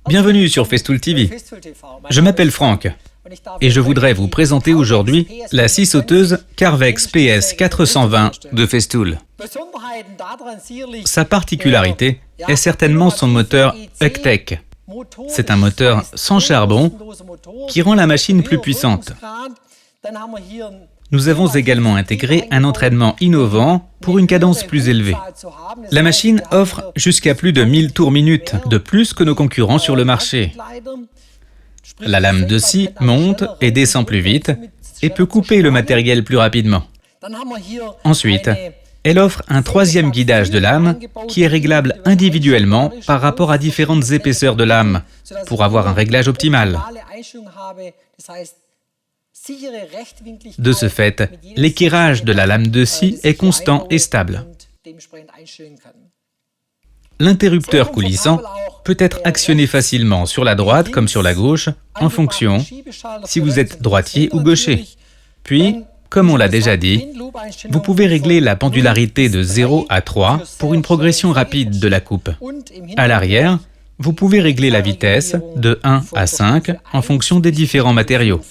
Bienvenue sur Festool TV. Je m'appelle Franck et je voudrais vous présenter aujourd'hui la scie sauteuse Carvex PS 420 de Festool. Sa particularité est certainement son moteur Hucktech. C'est un moteur sans charbon qui rend la machine plus puissante. Nous avons également intégré un entraînement innovant pour une cadence plus élevée. La machine offre jusqu'à plus de 1000 tours minute de plus que nos concurrents sur le marché. La lame de scie monte et descend plus vite et peut couper le matériel plus rapidement. Ensuite, elle offre un troisième guidage de lame qui est réglable individuellement par rapport à différentes épaisseurs de lame pour avoir un réglage optimal. De ce fait, l'équerrage de la lame de scie est constant et stable. L'interrupteur coulissant peut être actionné facilement sur la droite comme sur la gauche, en fonction si vous êtes droitier ou gaucher. Puis, comme on l'a déjà dit, vous pouvez régler la pendularité de 0 à 3 pour une progression rapide de la coupe. À l'arrière, vous pouvez régler la vitesse de 1 à 5 en fonction des différents matériaux.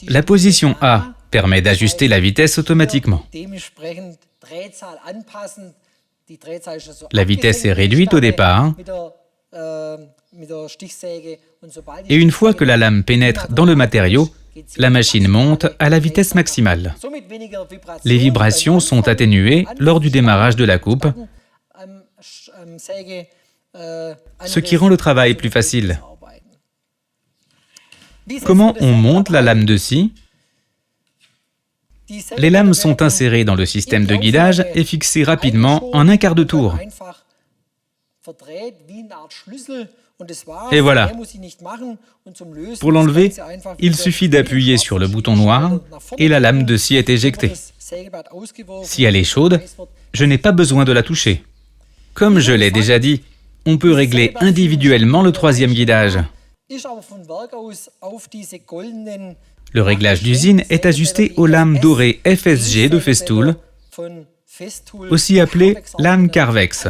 La position A permet d'ajuster la vitesse automatiquement. La vitesse est réduite au départ, et une fois que la lame pénètre dans le matériau, la machine monte à la vitesse maximale. Les vibrations sont atténuées lors du démarrage de la coupe, ce qui rend le travail plus facile. Comment on monte la lame de scie? Les lames sont insérées dans le système de guidage et fixées rapidement en un quart de tour. Et voilà. Pour l'enlever, il suffit d'appuyer sur le bouton noir et la lame de scie est éjectée. Si elle est chaude, je n'ai pas besoin de la toucher. Comme je l'ai déjà dit, on peut régler individuellement le troisième guidage. Le réglage d'usine est ajusté aux lames dorées FSG de Festool, aussi appelées lames Carvex.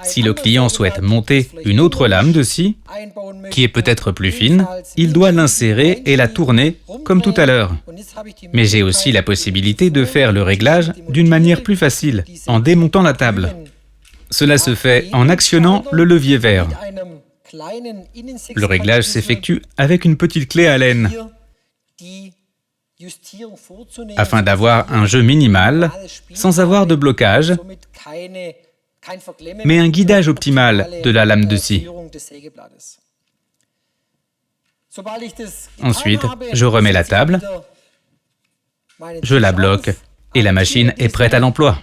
Si le client souhaite monter une autre lame de scie, qui est peut-être plus fine, il doit l'insérer et la tourner comme tout à l'heure. Mais j'ai aussi la possibilité de faire le réglage d'une manière plus facile, en démontant la table. Cela se fait en actionnant le levier vert. Le réglage s'effectue avec une petite clé Allen, afin d'avoir un jeu minimal, sans avoir de blocage, mais un guidage optimal de la lame de scie. Ensuite, je remets la table, je la bloque et la machine est prête à l'emploi.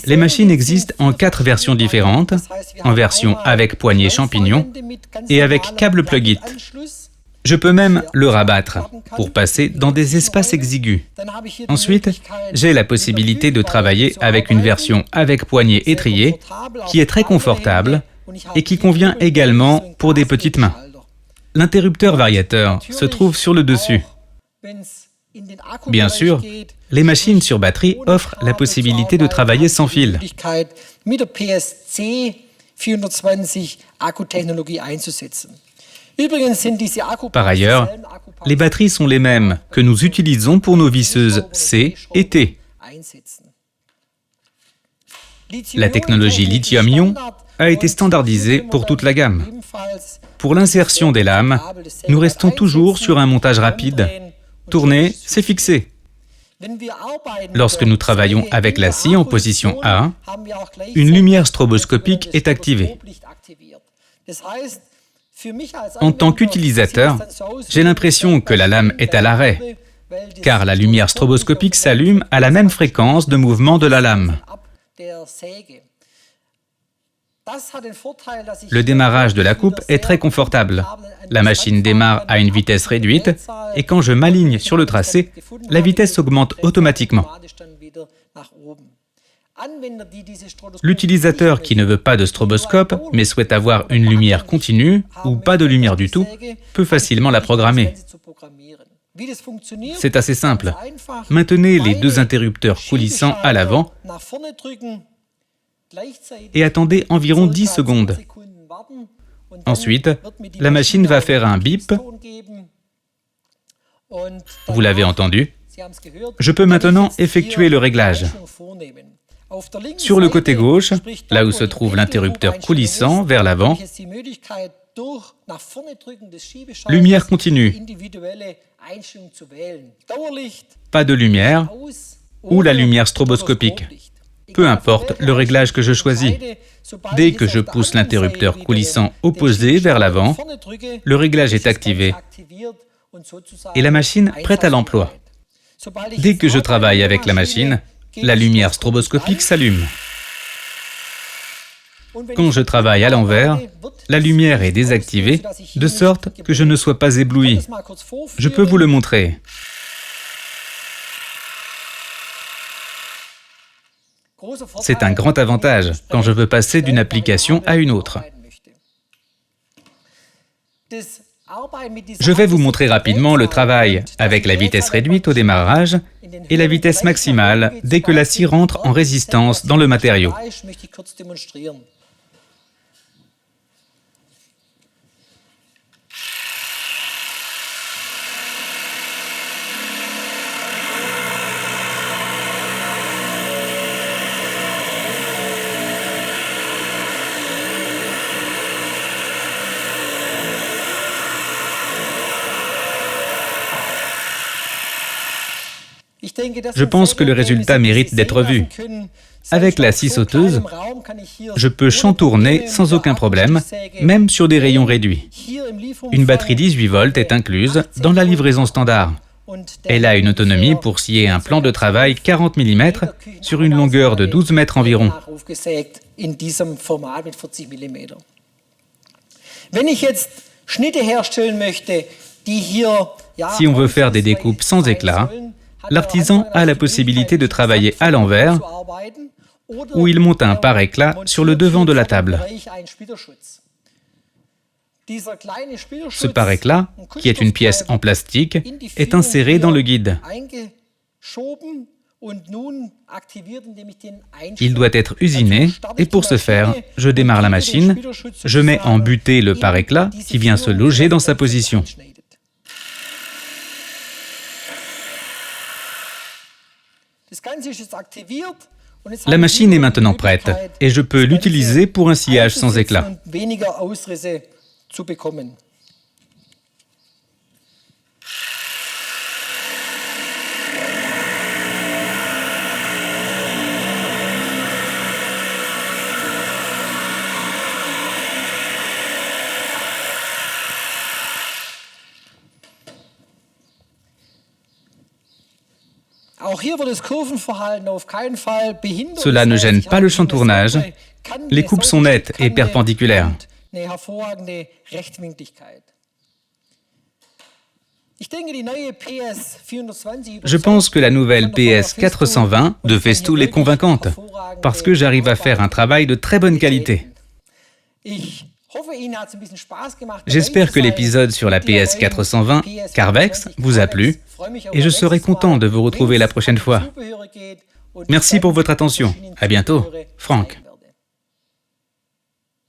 Les machines existent en 4 versions différentes, en version avec poignée champignon et avec câble plug-it. Je peux même le rabattre pour passer dans des espaces exigus. Ensuite, j'ai la possibilité de travailler avec une version avec poignée étriée qui est très confortable et qui convient également pour des petites mains. L'interrupteur variateur se trouve sur le dessus. Bien sûr, les machines sur batterie offrent la possibilité de travailler sans fil. Par ailleurs, les batteries sont les mêmes que nous utilisons pour nos visseuses C et T. La technologie lithium-ion a été standardisée pour toute la gamme. Pour l'insertion des lames, nous restons toujours sur un montage rapide. Tourner, c'est fixé. Lorsque nous travaillons avec la scie en position A, une lumière stroboscopique est activée. En tant qu'utilisateur, j'ai l'impression que la lame est à l'arrêt, car la lumière stroboscopique s'allume à la même fréquence de mouvement de la lame. Le démarrage de la coupe est très confortable. La machine démarre à une vitesse réduite et quand je m'aligne sur le tracé, la vitesse augmente automatiquement. L'utilisateur qui ne veut pas de stroboscope mais souhaite avoir une lumière continue ou pas de lumière du tout peut facilement la programmer. C'est assez simple. Maintenez les deux interrupteurs coulissants à l'avant et attendez environ 10 secondes. Ensuite, la machine va faire un bip. Vous l'avez entendu. Je peux maintenant effectuer le réglage. Sur le côté gauche, là où se trouve l'interrupteur coulissant vers l'avant, lumière continue, pas de lumière, ou la lumière stroboscopique. Peu importe le réglage que je choisis. Dès que je pousse l'interrupteur coulissant opposé vers l'avant, le réglage est activé et la machine prête à l'emploi. Dès que je travaille avec la machine, la lumière stroboscopique s'allume. Quand je travaille à l'envers, la lumière est désactivée, de sorte que je ne sois pas ébloui. Je peux vous le montrer. C'est un grand avantage quand je veux passer d'une application à une autre. Je vais vous montrer rapidement le travail avec la vitesse réduite au démarrage et la vitesse maximale dès que la scie rentre en résistance dans le matériau. Je pense que le résultat mérite d'être vu. Avec la scie sauteuse, je peux chantourner sans aucun problème, même sur des rayons réduits. Une batterie 18 volts est incluse dans la livraison standard. Elle a une autonomie pour scier un plan de travail 40 mm sur une longueur de 12 mètres environ. Si on veut faire des découpes sans éclat, l'artisan a la possibilité de travailler à l'envers, où il monte un pare-éclat sur le devant de la table. Ce pare-éclat, qui est une pièce en plastique, est inséré dans le guide. Il doit être usiné, et pour ce faire, je démarre la machine, je mets en butée le pare-éclat qui vient se loger dans sa position. La machine est maintenant prête et je peux l'utiliser pour un sciage sans éclat. Cela ne gêne pas le chantournage. Les coupes sont nettes et perpendiculaires. Je pense que la nouvelle PS 420 de Festool est convaincante, parce que j'arrive à faire un travail de très bonne qualité. J'espère que l'épisode sur la PS 420 Carvex vous a plu et je serai content de vous retrouver la prochaine fois. Merci pour votre attention. À bientôt. Franck.